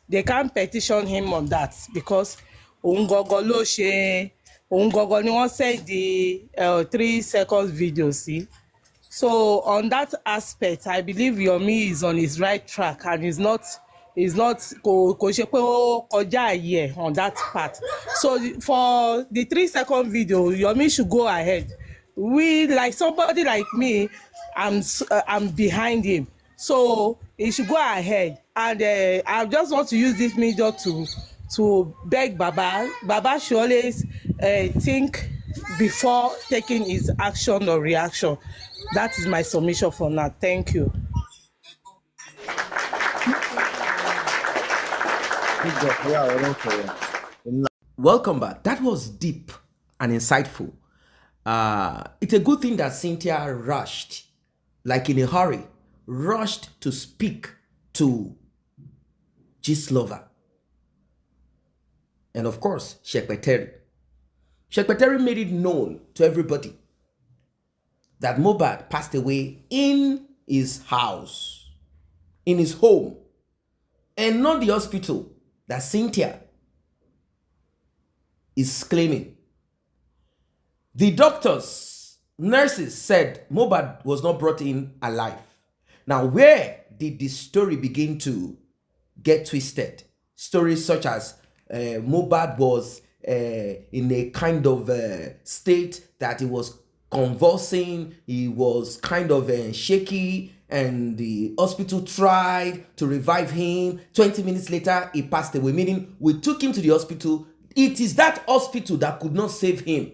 they can't petition him on that because òun gangan ló ṣe òun gangan ni wọ́n send the 3 seconds video sí. So on that aspect I believe Yomi is on his right track and is not kò ṣe pé ó kọjá àyè on that part. So for the 3 second video Yomi should go ahead. We like somebody like me, I'm behind him, so he should go ahead. And I just want to use this media to beg Baba should always think before taking his action or reaction. That is my submission for now. Thank you. Welcome back. That was deep and insightful. It's a good thing that Cynthia rushed, like in a hurry, rushed to speak to Gistlover. And of course, Shekpeteri. Shekpeteri made it known to everybody that Mobad passed away in his house, in his home, and not the hospital that Cynthia is claiming. The doctors, nurses said Mobad was not brought in alive. Now, where did the story begin to get twisted? Stories such as Mobad was in a kind of state that he was convulsing, he was kind of shaky, and the hospital tried to revive him. 20 minutes later, he passed away, meaning we took him to the hospital. It is that hospital that could not save him.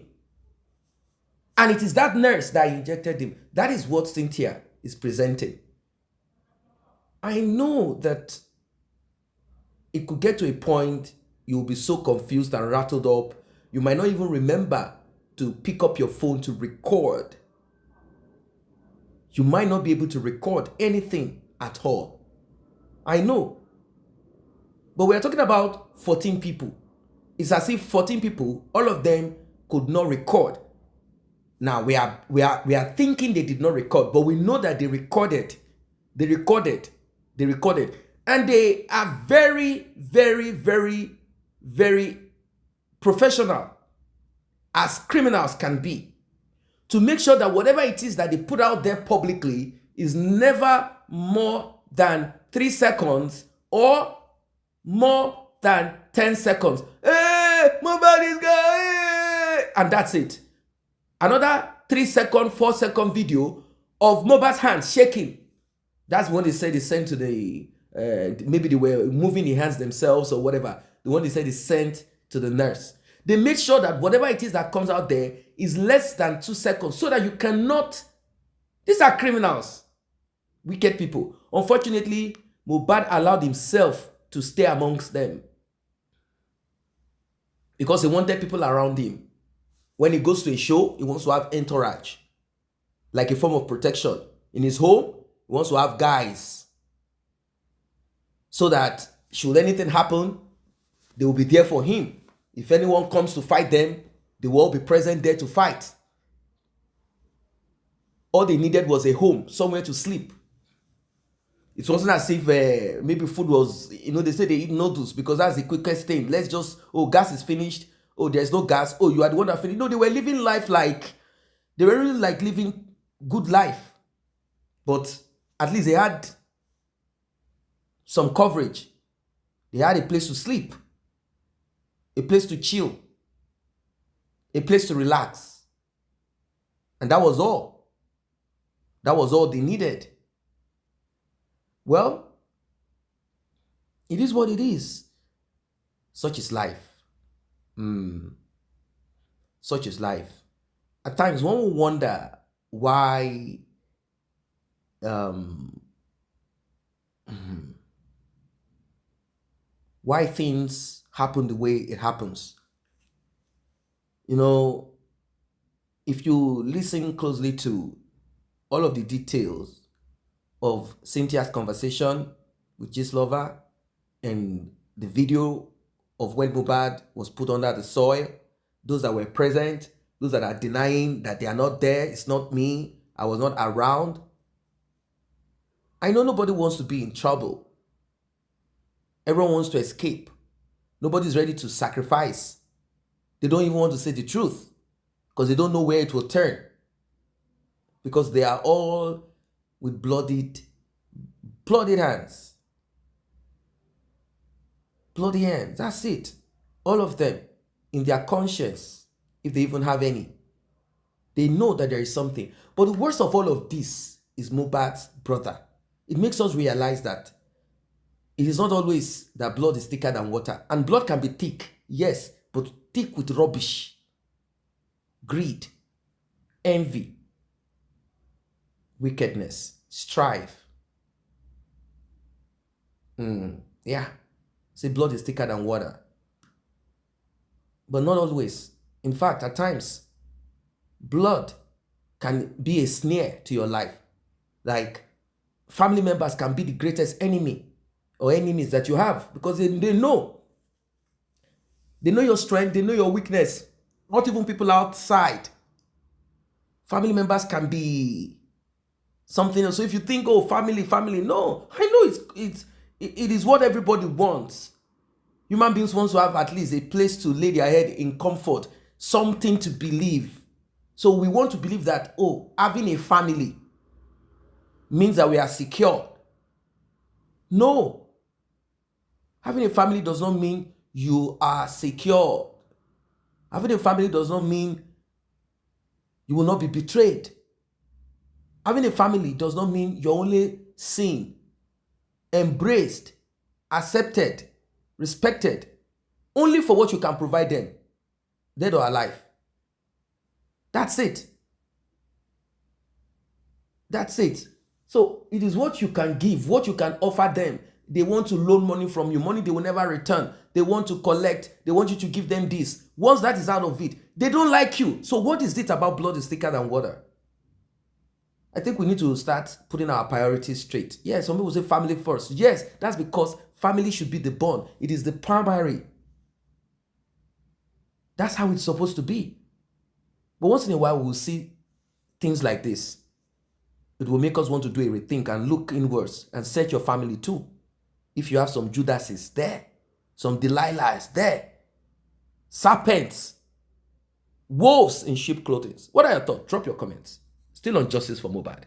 And it is that nurse that injected him. That is what Cynthia is presenting. I know that it could get to a point you'll be so confused and rattled up, you might not even remember to pick up your phone to record. You might not be able to record anything at all. I know. But we're talking about 14 people. It's as if 14 people, all of them could not record. Now we are thinking they did not record, but we know that they recorded. They recorded. And they are very, very, very, very professional, as criminals can be, to make sure that whatever it is that they put out there publicly is never more than 3 seconds or more than 10 seconds. Hey, Mobad is gone, and that's it. Another 3-second, 4-second video of Mobad's hands shaking. That's when they said they sent to the, maybe they were moving the hands themselves or whatever. The one they said is sent to the nurse. They made sure that whatever it is that comes out there is less than 2 seconds so that you cannot. These are criminals, wicked people. Unfortunately, Mobad allowed himself to stay amongst them because he wanted people around him. When he goes to a show, he wants to have entourage, like a form of protection. In his home, he wants to have guys so that should anything happen, they will be there for him. If anyone comes to fight them, they will all be present there to fight. All they needed was a home, somewhere to sleep. It wasn't as if maybe food was, they say they eat noodles because that's the quickest thing. Let's just, gas is finished. There's no gas. You are the one that finished. No, they were living life like, they were really like living good life. But at least they had some coverage. They had a place to sleep, a place to chill, a place to relax. And that was all. That was all they needed. Well, it is what it is. Such is life. Such is life. At times one will wonder why why things happen the way it happens. If you listen closely to all of the details of Cynthia's conversation with Gistlover and the video of when Mobad was put under the soil, those that were present, those that are denying that they are not there, it's not me, I was not around. I know nobody wants to be in trouble. Everyone wants to escape. Nobody's ready to sacrifice. They don't even want to say the truth because they don't know where it will turn. Because they are all with bloodied hands. Bloody hands, that's it. All of them, in their conscience, if they even have any. They know that there is something. But the worst of all of this is Mobad's brother. It makes us realize that it is not always that blood is thicker than water. And blood can be thick, yes, but thick with rubbish, greed, envy, wickedness, strife. Yeah. Say blood is thicker than water. But not always. In fact, at times, blood can be a snare to your life. Like, family members can be the greatest enemy or enemies that you have because they know. They know your strength, they know your weakness. Not even people outside. Family members can be something else. So if you think, family, no. I know it is what everybody wants. Human beings want to have at least a place to lay their head in comfort, something to believe. So we want to believe that, having a family means that we are secure. No. Having a family does not mean you are secure. Having a family does not mean you will not be betrayed. Having a family does not mean you're only seen, embraced, accepted, respected, only for what you can provide them, dead or alive. That's it. That's it. So it is what you can give, what you can offer them. They want to loan money from you, money they will never return. They want to collect, they want you to give them this. Once that is out of it, they don't like you. So what is it about blood is thicker than water? I think we need to start putting our priorities straight. Yes, some people say family first. Yes, that's because family should be the bond. It is the primary. That's how it's supposed to be. But once in a while, we'll see things like this. It will make us want to do a rethink and look inwards and search your family too. If you have some Judases there, some Delilahs there, serpents, wolves in sheep clothing. What are your thoughts? Drop your comments. Still on Justice for Mobad.